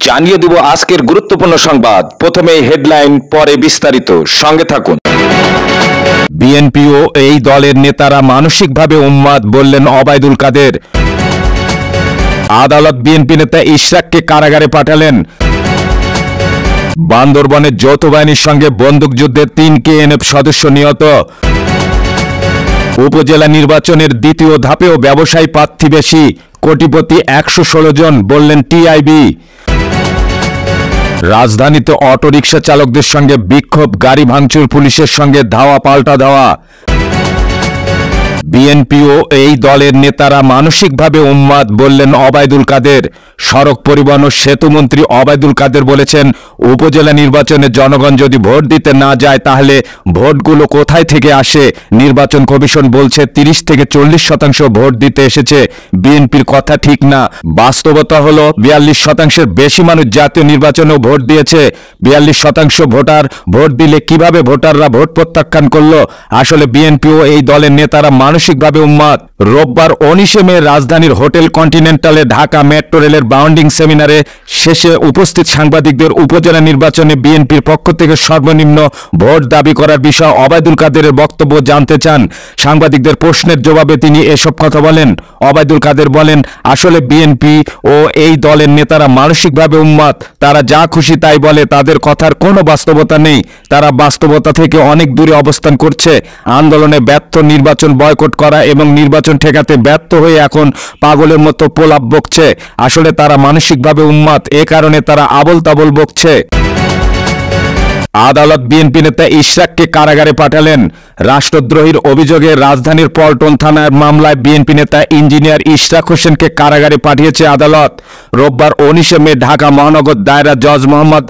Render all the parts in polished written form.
জানিয়ে দিব আজকের গুরুত্বপূর্ণ সংবাদ। প্রথমেই হেডলাইন, পরে বিস্তারিত। সঙ্গে থাকুন। বিএনপি ও এই দলের নেতারা মানসিকভাবে উন্মাদ, বললেন ওবায়দুল কাদের। আদালত বিএনপি নেতা ইশরাককে কারাগারে পাঠালেন। বান্দরবনের যৌথ বাহিনীর সঙ্গে বন্দুকযুদ্ধে 3 কেএনএফ সদস্য নিহত। উপজেলা নির্বাচনের দ্বিতীয় ধাপেও ব্যবসায়ী প্রার্থী বেশি, কোটিপতি 116 জন, বললেন টিআইবি। রাজধানীতে অটোরিকশা চালকদের সঙ্গে বিক্ষোভ, গাড়ি ভাঙচুর, পুলিশের সঙ্গে ধাওয়া পাল্টা ধাওয়া। বিএনপি ও এই দলের নেতারা মানসিকভাবে উন্মাদ, বললেন ওবায়দুল কাদের। সড়ক পরিবহন ও সেতুমন্ত্রী ওবায়দুল কাদের বলেছেন, উপজেলা নির্বাচনে জনগণ যদি ভোট দিতে না যায় তাহলে ভোটগুলো কোথায় থেকে আসে? নির্বাচন কমিশন বলছে 30 থেকে 40% ভোট দিতে এসেছে। বিএনপির কথা ঠিক না। বাস্তবতা হলো 42%-এর বেশি মানুষ জাতীয় নির্বাচনেও ভোট দিয়েছে। 42% ভোটার ভোট দিলে কিভাবে ভোটাররা ভোট প্রত্যাখ্যান করলো? আসলে বিএনপি ও এই দলের নেতারা মানসিকভাবে উন্মাদ। রোববার 19 মে রাজধানীর হোটেল কন্টিনেন্টালে ঢাকা মেট্রো রেলের বাউন্ডিং সেমিনারে শেষে উপস্থিত সাংবাদিকদের উপজেলা নির্বাচনে বিএনপির পক্ষ থেকে সর্বনিম্ন ভোট দাবি করার বিষয়ে ওবায়দুল কাদেরের বক্তব্য জানতে চান। সাংবাদিকদের প্রশ্নের জবাবে তিনি এসব কথা বলেন। ওবায়দুল কাদের বলেন, আসলে বিএনপি ও এই দলের নেতারা মানসিকভাবে উন্মাদ। তারা যা খুশি তাই বলে, তাদের কথার কোনো বাস্তবতা নেই। তারা বাস্তবতা থেকে অনেক দূরে অবস্থান করছে। আন্দোলনে ব্যর্থ, নির্বাচন বয়কট করা এবং নির্বাচন ঠেকাতে ব্যর্থ হয়ে এখন পাগলের মতো প্রলাপ বকছে। আসলে তারা মানসিকভাবে উন্মাদ, এ কারণে তারা আবল তাবল বকছে। আদালত বিএনপি নেতা ইশরাককে কারাগারে পাঠালেন। রাষ্ট্রদ্রোহীর অভিযোগে রাজধানীর পল্টন থানার মামলায় বিএনপি নেতা ইঞ্জিনিয়ার ইশরাক হোসেনকে কারাগারে পাঠিয়েছে আদালত। রোববার 19 মে ঢাকা মহানগর দায়রা জজ মোহাম্মদ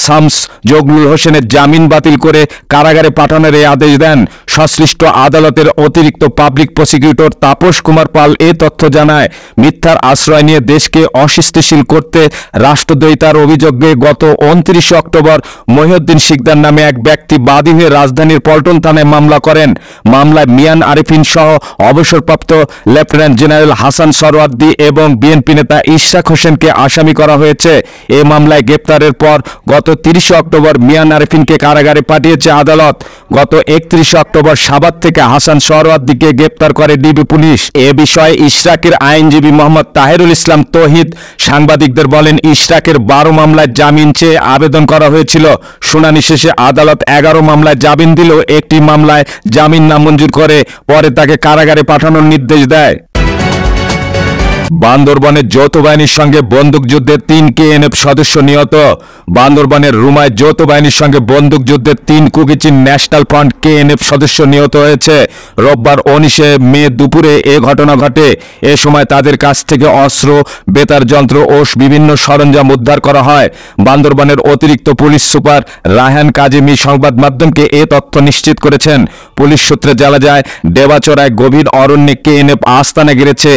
শামস জগলুল হোসেনের জামিন বাতিল করে কারাগারে পাঠানোর এই আদেশ দেন। সংশ্লিষ্ট আদালতের অতিরিক্ত পাবলিক প্রসিকিউটর তাপস কুমার পাল এ তথ্য জানায়। মিথ্যার আশ্রয় নিয়ে দেশকে অস্থিতিশীল করতে রাষ্ট্রদ্রোহিতার অভিযোগে গত 29 অক্টোবর মহিউদ্দিন শিকদার নামে এক ব্যক্তি বাদী হয়ে রাজধানীর পল্টন থানায় মামলা করেন। মামলায় মিয়ান আরিফিন সহ অবসরপ্রাপ্ত লেফটেন্যান্ট জেনারেল হাসান সরওয়ার্দী এবং বিএনপি নেতা ইশরাক হোসেনকে আসামি করা হয়েছে। এ মামলায় গ্রেপ্তারের পর গত 30 অক্টোবর মিয়ান আরিফিনকে কারাগারে পাঠিয়েছে আদালত। গত 31 অক্টোবর সাভার থেকে হাসান সরওয়ার্দীকে গ্রেপ্তার করে ডিবি পুলিশ। এ বিষয়ে ইশরাকের আইনজীবী মোহাম্মদ তাহেরুল ইসলাম তৌহিদ সাংবাদিকদের বলেন, ইশরাকের 12 মামলায় জামিন চেয়ে আবেদন করা হয়েছিল। শুনানি শেষে আদালত 11 মামলায় জামিন দিলেও একটি মামলায় জামিন নামঞ্জুর করে পরে তাকে কারাগারে পাঠানোর নির্দেশ দেয়। বান্দরবনের যৌথ বাহিনীর সঙ্গে বন্দুকযুদ্ধে 3 কেএনএফ সদস্য নিহত। বান্দরবনের রুমায় যৌথ বাহিনীর সঙ্গে বন্দুকযুদ্ধে 3 কুকিচিন ন্যাশনাল ফ্রন্ট কেএনএফ সদস্য নিহত হয়েছে। রোববার 19 মে দুপুরে এ ঘটনা ঘটে। এ সময় তাদের কাছ থেকে অস্ত্র, বেতার যন্ত্র ও বিভিন্ন সরঞ্জাম উদ্ধার করা হয়। বান্দরবনের অতিরিক্ত পুলিশ সুপার রায়হান কাজেমি সংবাদ মাধ্যমকে এ তথ্য নিশ্চিত করেছেন। পুলিশ সূত্রে জানা যায়, ডেবাচড়ায় গভীর অরণ্যে কেএনএফ আস্তানা গেড়েছে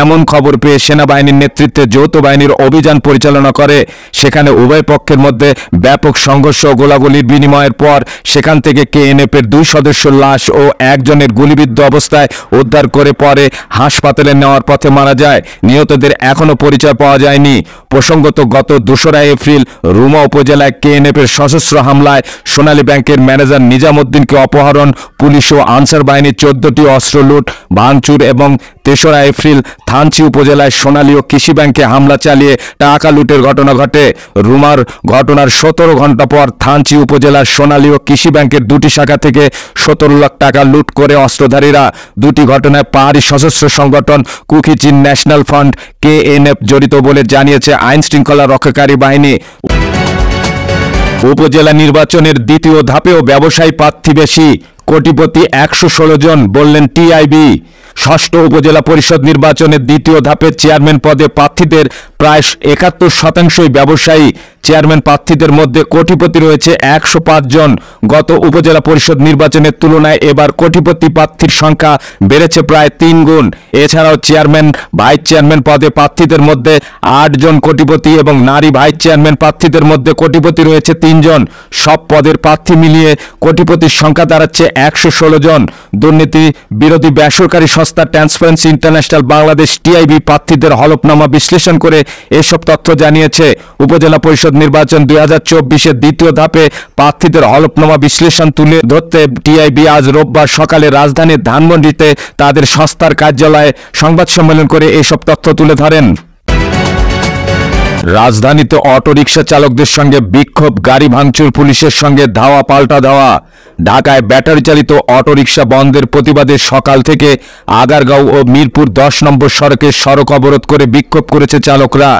এমন খবর পেয়ে সেনাবাহিনীর নেতৃত্বে যৌথ বাহিনীর অভিযান পরিচালনা করে। সেখানে উভয় পক্ষের মধ্যে ব্যাপক সংঘর্ষ ও গোলাগুলির বিনিময়ের পর সেখান থেকে কেএনএফের 2 সদস্যের লাশ ও একজনের গুলিবিদ্ধ অবস্থায় উদ্ধার করে পরে হাসপাতালে নেওয়ার পথে মারা যায়। নিহতদের এখনও পরিচয় পাওয়া যায়নি। প্রসঙ্গত, গত 2 এপ্রিল রুমা উপজেলায় কেএনএফের সশস্ত্র হামলায় সোনালী ব্যাংকের ম্যানেজার নিজামুদ্দিনকে অপহরণ, পুলিশ ও আনসার বাহিনীর 14টি অস্ত্র লুট, ভাঙচুর এবং 3 এপ্রিল থানচি উপজেলায় সোনালী ও কৃষি ব্যাংকে হামলা চালিয়ে টাকা লুটের ঘটনা ঘটে। রুমার ঘটনার 17 ঘণ্টা পর থানচি উপজেলার সোনালী ও কৃষি ব্যাংকের 2টি শাখা থেকে 17 লাখ টাকা লুট করে অস্ত্রধারীরা। 2টি ঘটনায় পাহাড়ি সশস্ত্র সংগঠন কুকিচিন ন্যাশনাল ফ্রন্ট কেএনএফ জড়িত বলে জানিয়েছে আইন শৃঙ্খলা রক্ষাকারী বাহিনী। উপজেলা নির্বাচনের দ্বিতীয় ধাপেও ব্যবসায়ী প্রার্থী বেশি, কোটিপতি 116 জন, বললেন টিআইবি। ষষ্ঠ উপজেলা পরিষদ নির্বাচনের দ্বিতীয় ধাপে চেয়ারম্যান পদে প্রার্থীদের প্রায় 71% ব্যবসায়ী। চেয়ারম্যান প্রার্থীদের মধ্যে কোটিপতি রয়েছে 105 জন। গত উপজেলা পরিষদ নির্বাচনের তুলনায় এবার কোটিপতি প্রার্থীর সংখ্যা বেড়েছে প্রায় 3 গুণ। এছাড়াও চেয়ারম্যান, ভাইস চেয়ারম্যান পদে প্রার্থীদের মধ্যে 8 জন কোটিপতি এবং নারী ভাইস চেয়ারম্যান প্রার্থীদের মধ্যে কোটিপতি রয়েছে 3 জন। সব পদের প্রার্থী মিলিয়ে কোটিপতির সংখ্যা দাঁড়াচ্ছে 116 জন। দুর্নীতি বিরোধী বেসরকারি সংস্থা ট্রান্সপারেন্সি ইন্টারন্যাশনাল বাংলাদেশ টিআইবি প্রার্থীদের হলফনামা বিশ্লেষণ করে এসব তথ্য জানিয়েছে। উপজেলা পরিষদ নির্বাচন 2024-এর দ্বিতীয় ধাপে প্রার্থীদের হলফনামা বিশ্লেষণ তুলে ধরতে টিআইবি আজ রোববার সকালে রাজধানীর ধানমন্ডিতে তাদের সংস্থার কার্যালয়ে সংবাদ সম্মেলন করে এসব তথ্য তুলে ধরেন। রাজধানীতে অটোরিকশা চালকদের সঙ্গে বিক্ষোভ, গাড়ি ভাঙচুর, পুলিশের সঙ্গে ধাওয়া পাল্টা ধাওয়া। ঢাকায় ব্যাটারি চালিত অটোরিকশা বন্ধের প্রতিবাদে সকাল থেকে আগারগাঁও ও মিরপুর 10 নম্বর সড়কে সড়ক অবরোধ করে বিক্ষোভ করেছে চালকরা।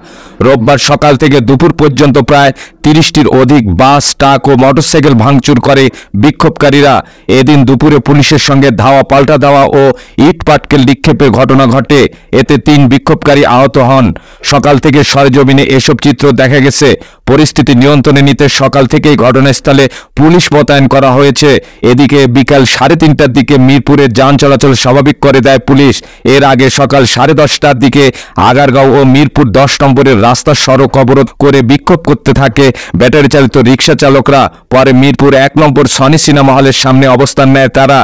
রোববার সকাল থেকে দুপুর পর্যন্ত প্রায় 30টির অধিক বাস, ট্রাক ও মোটরসাইকেল ভাঙচুর করে বিক্ষোভকারীরা। এদিন দুপুরে পুলিশের সঙ্গে ধাওয়া পাল্টা ধাওয়া ও ইট পাটকেল নিক্ষেপের ঘটনা ঘটে। এতে 3 বিক্ষোভকারী আহত হন। সকাল থেকে সরেজমিনে এসব চিত্র দেখা গেছে। পরিস্থিতি নিয়ন্ত্রণে নিতে সকাল থেকেই ঘটনাস্থলে পুলিশ মোতায়েন করা হয়েছে। এদিকে বিকাল 3:30টার দিকে মিরপুরের যান চলাচল স্বাভাবিক করে দেয় পুলিশ। এর আগে সকাল 10:30টার দিকে আগারগাঁও ও মিরপুর 10 নম্বরের রাস্তার সড়ক অবরোধ করে বিক্ষোভ করতে থাকে ব্যাটারি চালিত রিকশা চালকরা। পরে মিরপুর 1 নম্বর সনি সিনেমা হলের সামনে অবস্থান নেয় তারা।